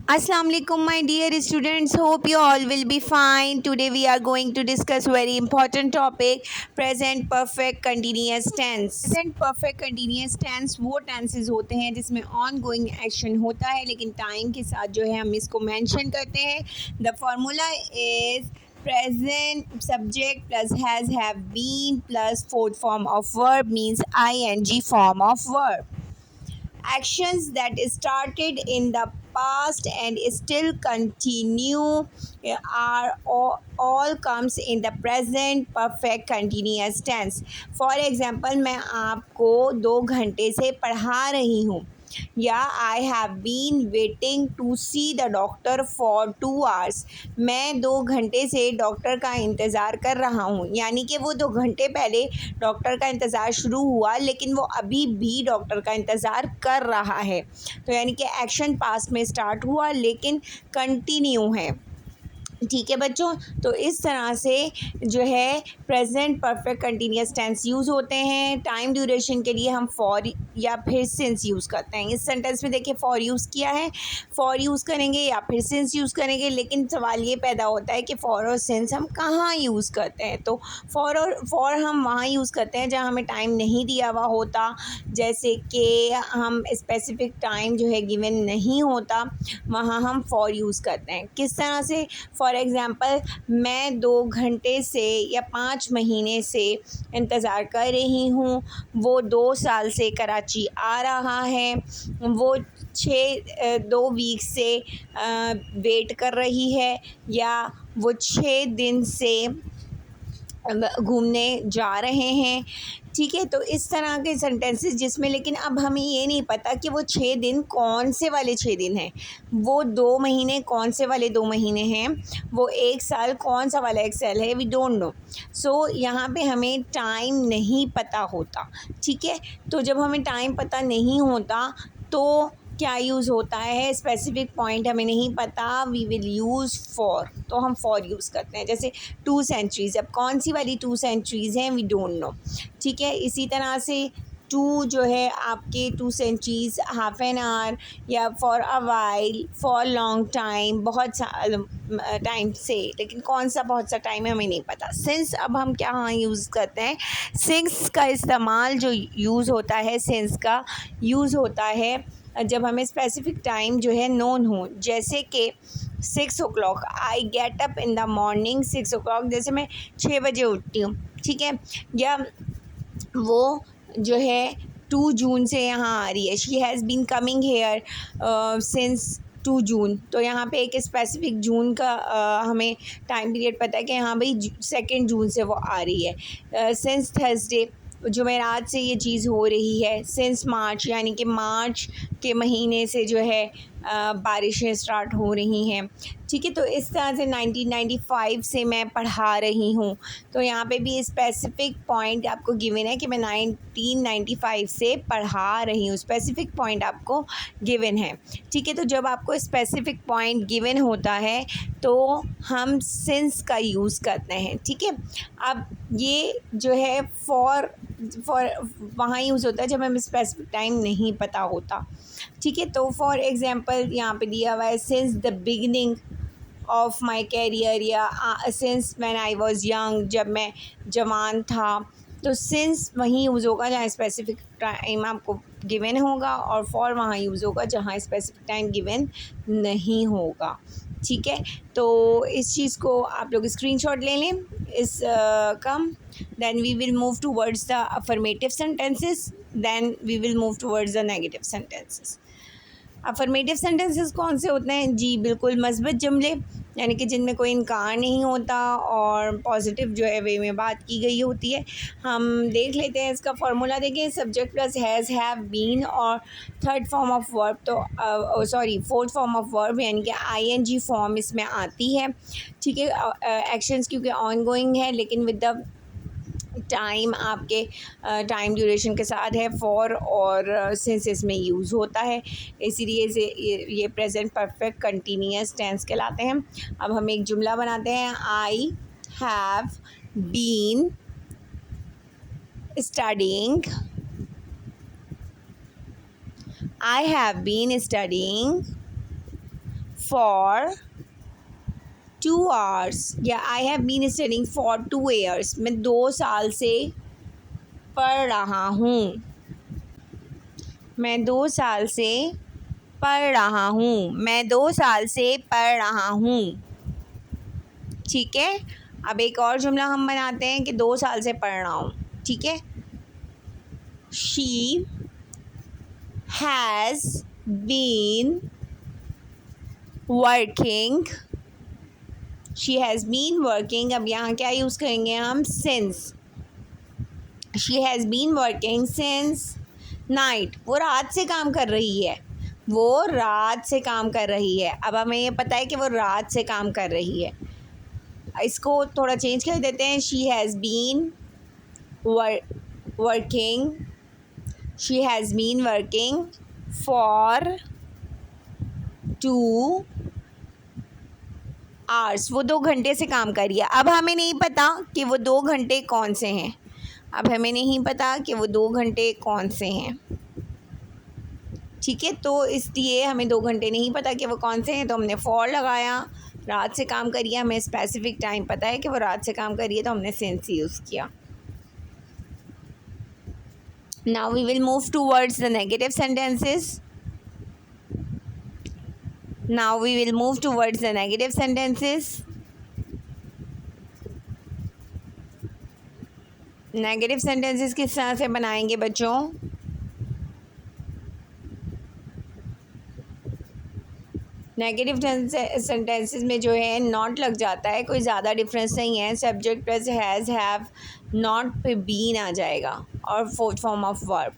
Assalamu alaikum my dear students, hope you all will be fine. Today we are going to discuss very important topic, present perfect continuous tense. Present perfect continuous tense वो tenses होते हैं जिसमें ongoing action होता है लेकिन time के साथ जो है हम इसको mention करते हैं. The formula is present subject plus has have been plus fourth form of verb means ing form of verb. Actions that started in the past and still continue are all comes in the present perfect continuous tense. For example, मैं आपको 2 घंटे से पढ़ा रही हूँ या I have been waiting to see the doctor for 2 hours. मैं 2 घंटे से डॉक्टर का इंतज़ार कर रहा हूँ. यानी कि वो 2 घंटे पहले डॉक्टर का इंतज़ार शुरू हुआ लेकिन वो अभी भी डॉक्टर का इंतज़ार कर रहा है. तो यानी कि एक्शन पास्ट में स्टार्ट हुआ लेकिन कंटिन्यू है. ठीक है बच्चों, तो इस तरह से जो है present perfect continuous tense use होते हैं. टाइम ड्यूरेशन के लिए हम फॉर या फिर सिंस यूज़ करते हैं. इस सेंटेंस में देखिए फॉर यूज़ किया है, फॉर यूज़ करेंगे या फिर सिंस यूज़ करेंगे, लेकिन सवाल ये पैदा होता है कि फॉर और सिंस हम कहाँ यूज़ करते हैं. तो फॉर हम वहाँ यूज़ करते हैं जहाँ हमें टाइम नहीं दिया हुआ होता, जैसे कि हम स्पेसिफिक टाइम जो है गिवन नहीं होता, वहाँ हम फॉर यूज़ करते हैं. किस तरह से? फॉर एग्ज़ाम्पल, मैं 2 घंटे से या 5 महीने से इंतज़ार कर रही हूँ. वो 2 साल से कराची आ रहा है. वो 2 वीक से वेट कर रही है, या वो 6 दिन से घूमने जा रहे हैं. ठीक है, तो इस तरह के सेंटेंसेस जिसमें लेकिन अब हमें ये नहीं पता कि वो 6 दिन कौन से वाले 6 दिन हैं, वो 2 महीने कौन से वाले 2 महीने हैं, वो 1 साल कौन सा वाला 1 साल है, वी डोंट नो. सो यहाँ पे हमें टाइम नहीं पता होता. ठीक है, तो जब हमें टाइम पता नहीं होता तो क्या यूज़ होता है, स्पेसिफिक पॉइंट हमें नहीं पता, वी विल यूज़ फॉर. तो हम फॉर यूज़ करते हैं. जैसे 2 सेंचुरीज़, अब कौन सी वाली 2 सेंचुरीज़ हैं, वी डोंट नो. ठीक है, इसी तरह से टू जो है आपके 2 सेंचुरीज़, हाफ एन आवर या for a while, for long time, बहुत सा टाइम से, लेकिन कौन सा बहुत सा टाइम है हमें नहीं पता. सिंस अब हम क्या हाँ यूज़ करते हैं, सिंस का इस्तेमाल जो यूज़ होता है, सिंस का यूज़ होता है जब हमें स्पेसिफिक टाइम जो है नोन हो. जैसे कि 6 o'clock, I get up in the morning 6 o'clock, जैसे मैं 6 बजे उठती हूँ. ठीक है, या वो जो है 2 जून से यहाँ आ रही है, she has been coming here since 2 June. तो यहाँ पे एक स्पेसिफिक जून का हमें टाइम पीरियड पता है कि हाँ भाई 2 जून से वो आ रही है. सिंस थर्सडे, जुमेरात से ये चीज़ हो रही है. सिंस मार्च, यानी कि मार्च के महीने से जो है बारिशें स्टार्ट हो रही हैं. ठीक है, तो इस तरह से 1995 से मैं पढ़ा रही हूँ. तो यहाँ पे भी स्पेसिफिक पॉइंट आपको गिवन है कि मैं 1995 से पढ़ा रही हूँ. स्पेसिफिक पॉइंट आपको गिवन है. ठीक है, तो जब आपको स्पेसिफिक पॉइंट गिवन होता है तो हम सिंस का यूज़ करते हैं. ठीक है, अब ये जो है फॉर वहाँ यूज़ होता है जब हमें स्पेसिफिक टाइम नहीं पता होता. ठीक है, तो फॉर एग्ज़ाम्पल यहाँ पे दिया हुआ है since the beginning of my career, yeah since when I was young, जब मैं जवान था. तो सिंस वहीं यूज़ होगा जहाँ स्पेसिफिक टाइम आपको गिवन होगा, और फॉर वहाँ यूज़ होगा जहाँ स्पेसिफिक टाइम गिवन नहीं होगा. ठीक है, तो इस चीज़ को आप लोग स्क्रीनशॉट ले लें इस कम. Then we will move towards the affirmative sentences, then we will move towards the negative sentences. Affirmative sentences कौन से होते हैं जी? बिल्कुल मस्बत जुमले, यानी कि जिनमें कोई इनकार नहीं होता और पॉजिटिव जो है वे में बात की गई होती है. हम देख लेते हैं इसका फार्मूला. देखिए, subject plus has, have, been और थर्ड फॉर्म ऑफ वर्ब, तो sorry fourth form of verb यानी कि आईएनजी फॉर्म इसमें आती है. ठीक है, एक्शंस क्योंकि ऑन गोइंग है लेकिन विद द टाइम आपके टाइम ड्यूरेशन के साथ है फॉर और सिंस में यूज़ होता है, इसीलिए से ये प्रेजेंट परफेक्ट कंटिन्यूस टेंस कहलाते हैं. अब हम एक जुमला बनाते हैं. I have been studying, I have been studying for 2 hours, या I have been studying for 2 years, मैं 2 साल से पढ़ रहा हूँ, मैं 2 साल से पढ़ रहा हूँ, मैं 2 साल से पढ़ रहा हूँ। ठीक है, अब एक और जुमला हम बनाते हैं कि 2 साल से पढ़ रहा हूँ। ठीक है, she has been working, she has been working, अब यहाँ क्या यूज़ करेंगे हम, since. She has been working since night, वो रात से काम कर रही है, वो रात से काम कर रही है। अब हमें ये पता है कि वो रात से काम कर रही है, इसको थोड़ा चेंज कर देते हैं। She has been working, she has been working for 2 hours, वो 2 घंटे से काम कर रही है। अब हमें नहीं पता कि वो 2 घंटे कौन से हैं, अब हमें नहीं पता कि वो 2 घंटे कौन से हैं। ठीक है, तो इसलिए हमें 2 घंटे नहीं पता कि वो कौन से हैं, तो हमने फॉर लगाया। रात से काम करिए, हमें स्पेसिफिक टाइम पता है कि वो रात से काम करिए, तो हमने सिंस यूज़ किया। Now we will move towards the negative sentences. Now we will move towards the negative sentences. Negative sentences किस तरह से बनाएंगे बच्चों? नेगेटिव सेंटेंसेस में जो है नॉट लग जाता है, कोई ज़्यादा डिफरेंस नहीं है। Subject plus has, have, not पे बीन आ जाएगा और फोर्थ फॉर्म ऑफ वर्ब।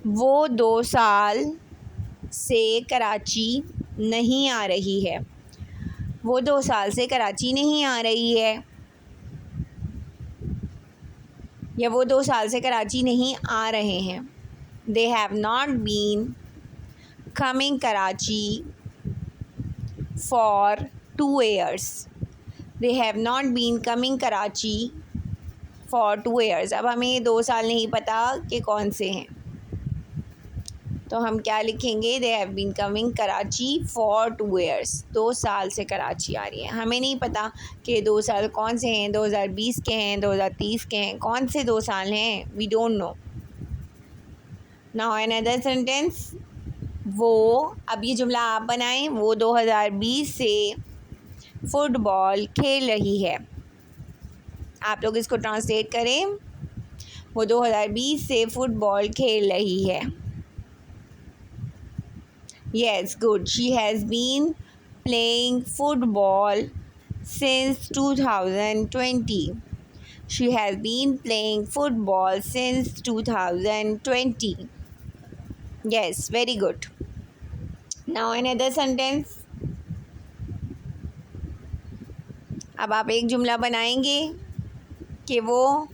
वो 2 साल से कराची नहीं आ रही है, वो 2 साल से कराची नहीं आ रही है, या वो 2 साल से कराची नहीं आ रहे हैं। They have not been coming Karachi for 2 years, they have not been coming Karachi for 2 years। अब हमें ये 2 साल नहीं पता कि कौन से हैं, तो हम क्या लिखेंगे, they have been coming Karachi for 2 years, 2 साल से कराची आ रही है। हमें नहीं पता कि 2 साल कौन से हैं, 2020 के हैं, 2030 के हैं, कौन से 2 साल हैं, we don't know. Now another sentence, वो, अब ये जुमला आप बनाएं, वो 2020 से फुटबॉल खेल रही है। आप लोग इसको ट्रांसलेट करें, वो 2020 से फुटबॉल खेल रही है। Yes, good. She has been playing football since 2020. She has been playing football since 2020. Yes, very good. Now another sentence. अब आप एक जुमला बनाएंगे कि वो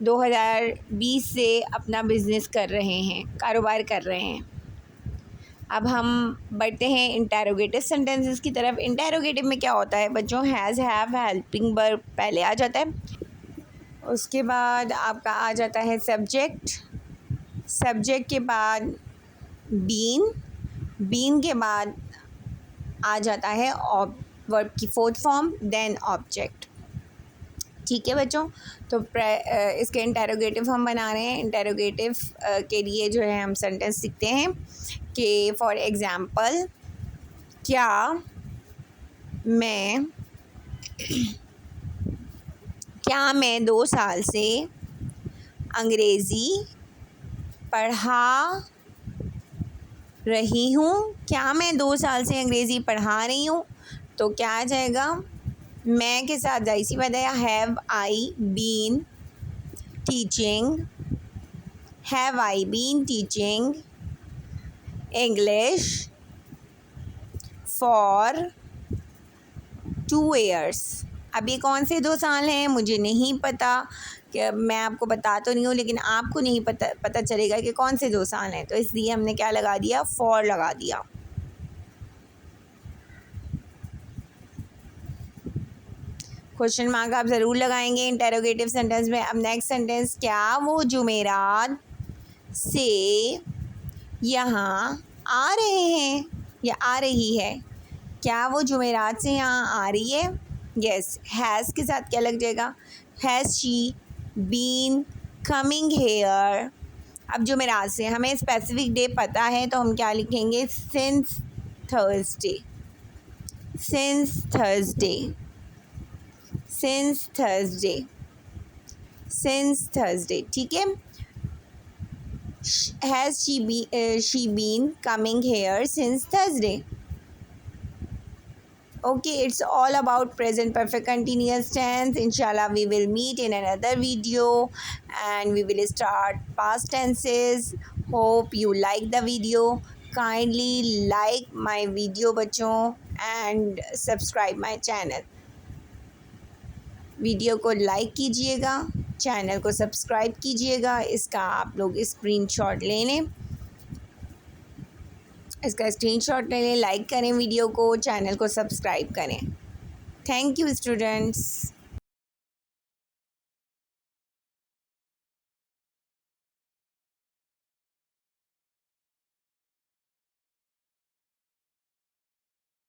2020 से अपना बिजनेस कर रहे हैं, कारोबार कर रहे हैं। अब हम बढ़ते हैं इंटेरोगेटिव सेंटेंसेस की तरफ। इंटेरोगेटिव में क्या होता है बच्चों, हैज़, हैव, हेल्पिंग वर्ब पहले आ जाता है, उसके बाद आपका आ जाता है सब्जेक्ट, सब्जेक्ट के बाद बीन, बीन के बाद आ जाता है वर्ब की फोर्थ फॉर्म, देन ऑब्जेक्ट। ठीक है बच्चों, तो इसके इंटेरोगेटिव हम बना रहे हैं। इंटेरोगेटिव के लिए जो है हम सेंटेंस सीखते हैं कि फॉर एग्ज़ाम्पल, क्या मैं 2 साल से अंग्रेज़ी पढ़ा रही हूँ, क्या मैं 2 साल से अंग्रेज़ी पढ़ा रही हूँ, तो क्या आ जाएगा, मैं के साथ जाहिर सी बात है have I been teaching, have I been teaching English for 2 years। अब ये कौन से 2 साल हैं मुझे नहीं पता, कि मैं आपको बता तो नहीं हूँ, लेकिन आपको नहीं पता चलेगा कि कौन से 2 साल हैं, तो इसलिए हमने क्या लगा दिया, फॉर लगा दिया। क्वेश्चन मार्क आप ज़रूर लगाएंगे इंटेरोगेटिव सेंटेंस में। अब नेक्स्ट सेंटेंस, क्या वो जुमेरात से यहाँ आ रहे हैं या आ रही है। क्या वो जुमेरात से यहाँ आ रही है? यस। हैज़ के साथ क्या लग जाएगा? Has she been coming here. अब जुमेरात से हमें स्पेसिफिक डे पता है तो हम क्या लिखेंगे? Since Thursday. Since Thursday. Since Thursday. Since Thursday. ठीक है। Has she been coming here since Thursday? Okay, it's all about present perfect continuous tense. Inshallah, we will meet in another video and we will start past tenses. Hope you like the video. Kindly like my video बच्चों and subscribe my channel. Video को like कीजिएगा, channel को subscribe कीजिएगा। इसका आप लोग screenshot ले लें, इसका स्क्रीनशॉट ले लें, लाइक करें वीडियो को, चैनल को सब्सक्राइब करें। Thank you students.